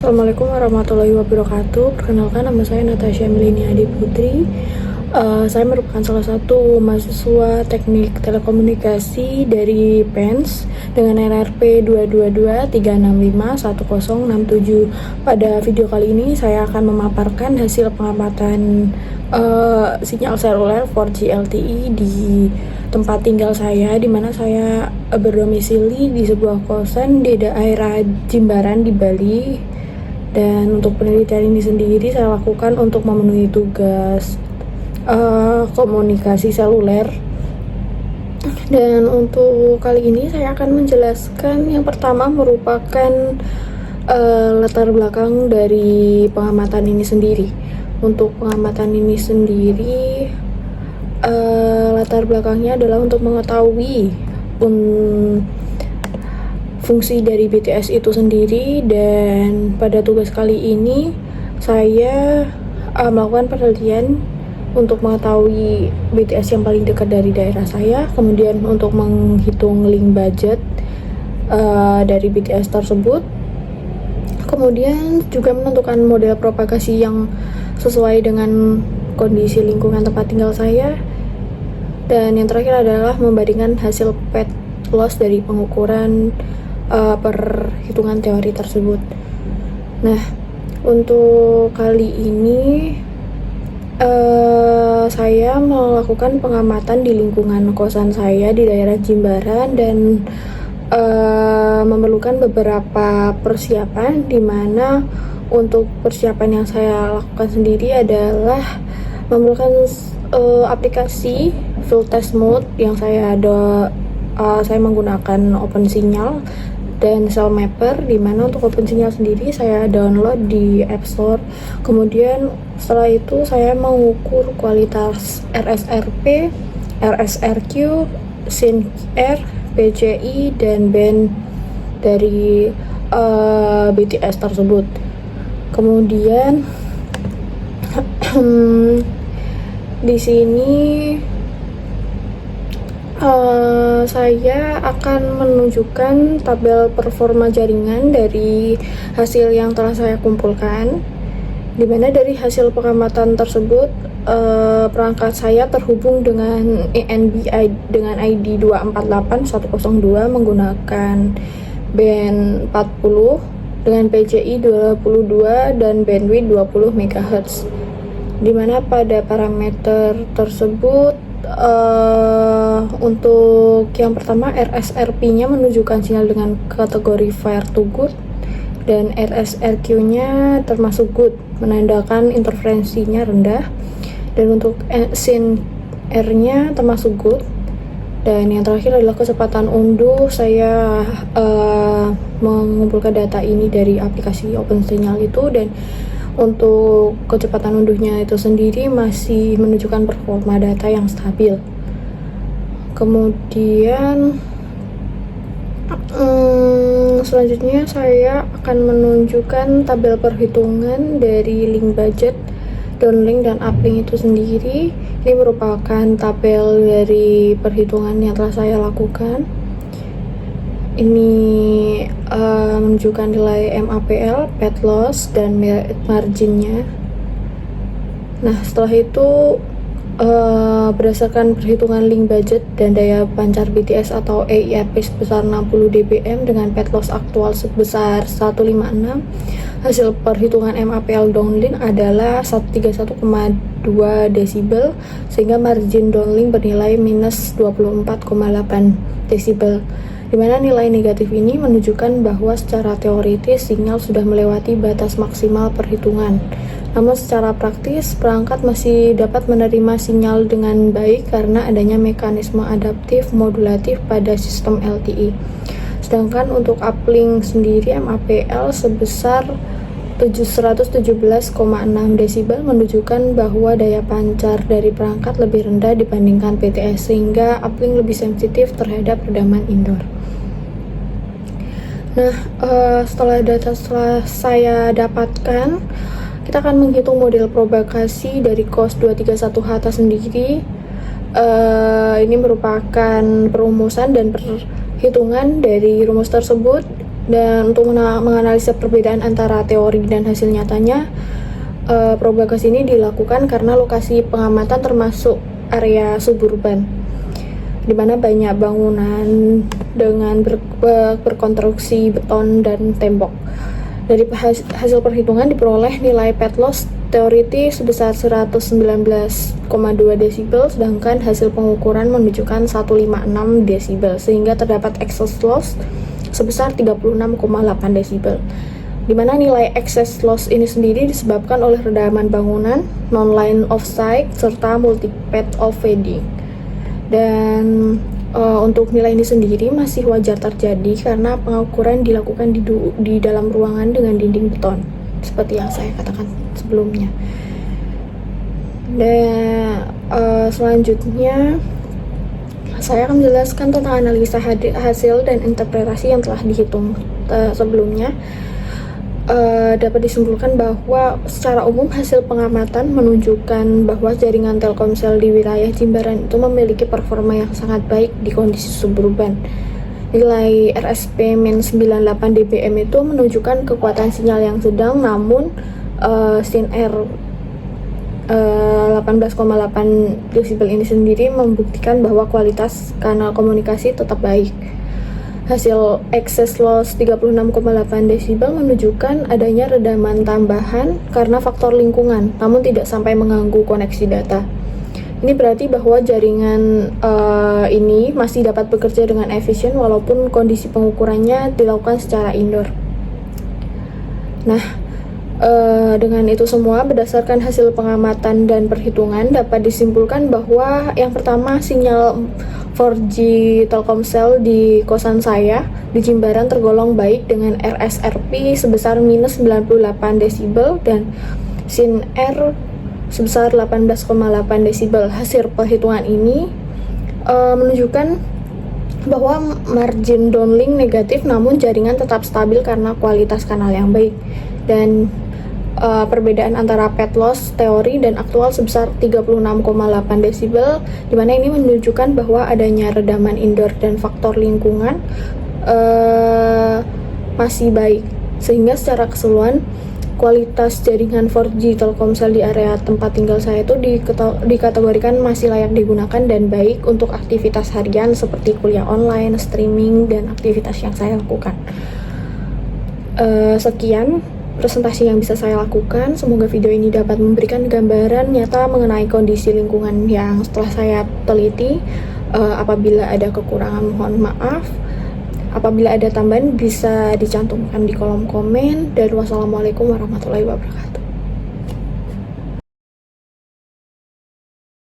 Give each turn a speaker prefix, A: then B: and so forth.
A: Assalamualaikum warahmatullahi wabarakatuh. Perkenalkan, nama saya Natasha Milini Adi Putri. Saya merupakan salah satu mahasiswa Teknik Telekomunikasi dari PENS dengan NRP 222-365-1067. Pada video kali ini saya akan memaparkan hasil pengamatan sinyal seluler 4G LTE di tempat tinggal saya, di mana saya berdomisili di sebuah kosan di daerah Jimbaran di Bali. Dan untuk penelitian ini sendiri saya lakukan untuk memenuhi tugas komunikasi seluler. Dan untuk kali ini saya akan menjelaskan yang pertama merupakan latar belakang dari pengamatan ini sendiri. Untuk pengamatan ini sendiri, latar belakangnya adalah untuk mengetahui fungsi dari BTS itu sendiri. Dan pada tugas kali ini saya melakukan penelitian untuk mengetahui BTS yang paling dekat dari daerah saya, kemudian untuk menghitung link budget dari BTS tersebut, kemudian juga menentukan model propagasi yang sesuai dengan kondisi lingkungan tempat tinggal saya, dan yang terakhir adalah membandingkan hasil pet loss dari pengukuran perhitungan teori tersebut. Nah, untuk kali ini saya melakukan pengamatan di lingkungan kosan saya di daerah Jimbaran dan memerlukan beberapa persiapan, di mana untuk persiapan yang saya lakukan sendiri adalah memerlukan aplikasi full test mode yang saya menggunakan OpenSignal dan Cellmapper, di mana untuk OpenSignal sendiri saya download di App Store. Kemudian setelah itu saya mengukur kualitas RSRP, RSRQ, SYNC-R, PCI, dan band dari BTS tersebut. Kemudian di sini saya akan menunjukkan tabel performa jaringan dari hasil yang telah saya kumpulkan, di mana dari hasil pengamatan tersebut perangkat saya terhubung dengan ENB dengan ID 248102 menggunakan band 40 dengan PCI 22 dan bandwidth 20 MHz, di mana pada parameter tersebut untuk yang pertama RSRP-nya menunjukkan sinyal dengan kategori Fire to Good, dan RSRQ-nya termasuk Good, menandakan interferensinya rendah, dan untuk SYNC-R-nya termasuk Good. Dan yang terakhir adalah kecepatan unduh. Saya mengumpulkan data ini dari aplikasi OpenSignal itu, dan untuk kecepatan unduhnya itu sendiri masih menunjukkan performa data yang stabil. Kemudian selanjutnya saya akan menunjukkan tabel perhitungan dari link budget, downlink, dan uplink itu sendiri. Ini merupakan tabel dari perhitungan yang telah saya lakukan. Ini menunjukkan nilai MAPL, pet loss, dan marginnya. Nah, setelah itu berdasarkan perhitungan link budget dan daya pancar BTS atau EIRP sebesar 60 dBm dengan pet loss aktual sebesar 156, hasil perhitungan MAPL downlink adalah 131,2 desibel, sehingga margin downlink bernilai minus 24,8 desibel. Di mana nilai negatif ini menunjukkan bahwa secara teoritis sinyal sudah melewati batas maksimal perhitungan. Namun secara praktis perangkat masih dapat menerima sinyal dengan baik karena adanya mekanisme adaptif modulatif pada sistem LTE. Sedangkan untuk uplink sendiri MAPL sebesar 717,6 desibel menunjukkan bahwa daya pancar dari perangkat lebih rendah dibandingkan BTS, sehingga uplink lebih sensitif terhadap redaman indoor. Nah, setelah data saya dapatkan, kita akan menghitung model propagasi dari COS 231H sendiri. Ini merupakan perumusan dan perhitungan dari rumus tersebut Dan untuk menganalisa perbedaan antara teori dan hasil nyatanya, propagasi ini dilakukan karena lokasi pengamatan termasuk area suburban, di mana banyak bangunan dengan berkonstruksi beton dan tembok. Dari hasil perhitungan diperoleh nilai pet loss teoritis sebesar 119,2 desibel, sedangkan hasil pengukuran menunjukkan 156 desibel, sehingga terdapat excess loss sebesar 36,8 desibel. Di mana nilai excess loss ini sendiri disebabkan oleh redaman bangunan, non-line of sight, serta multi-path of fading. Dan untuk nilai ini sendiri masih wajar terjadi karena pengukuran dilakukan di dalam ruangan dengan dinding beton, seperti yang saya katakan sebelumnya. Dan selanjutnya saya akan menjelaskan tentang analisa hasil dan interpretasi yang telah dihitung sebelumnya. Dapat disimpulkan bahwa secara umum hasil pengamatan menunjukkan bahwa jaringan Telkomsel di wilayah Jimbaran itu memiliki performa yang sangat baik di kondisi suburban. Nilai RSP-98 dBm itu menunjukkan kekuatan sinyal yang sedang, namun SIN-R 18,8 desibel ini sendiri membuktikan bahwa kualitas kanal komunikasi tetap baik. Hasil excess loss 36,8 desibel menunjukkan adanya redaman tambahan karena faktor lingkungan, namun tidak sampai mengganggu koneksi data. Ini berarti bahwa jaringan ini masih dapat bekerja dengan efisien walaupun kondisi pengukurannya dilakukan secara indoor. Nah, dengan itu semua, berdasarkan hasil pengamatan dan perhitungan, dapat disimpulkan bahwa yang pertama, sinyal 4G Telkomsel di kosan saya di Jimbaran tergolong baik dengan RSRP sebesar minus 98 desibel dan SIN-R sebesar 18,8 desibel. Hasil perhitungan ini menunjukkan bahwa margin downlink negatif, namun jaringan tetap stabil karena kualitas kanal yang baik. Dan perbedaan antara pet loss teori dan aktual sebesar 36,8 desibel, di mana ini menunjukkan bahwa adanya redaman indoor dan faktor lingkungan masih baik, sehingga secara keseluruhan kualitas jaringan 4G Telkomsel di area tempat tinggal saya itu dikategorikan masih layak digunakan dan baik untuk aktivitas harian seperti kuliah online, streaming, dan aktivitas yang saya lakukan. Sekian presentasi yang bisa saya lakukan. Semoga video ini dapat memberikan gambaran nyata mengenai kondisi lingkungan yang setelah saya teliti. Apabila ada kekurangan, mohon maaf. Apabila ada tambahan, bisa dicantumkan di kolom komen. Dan wassalamualaikum warahmatullahi wabarakatuh.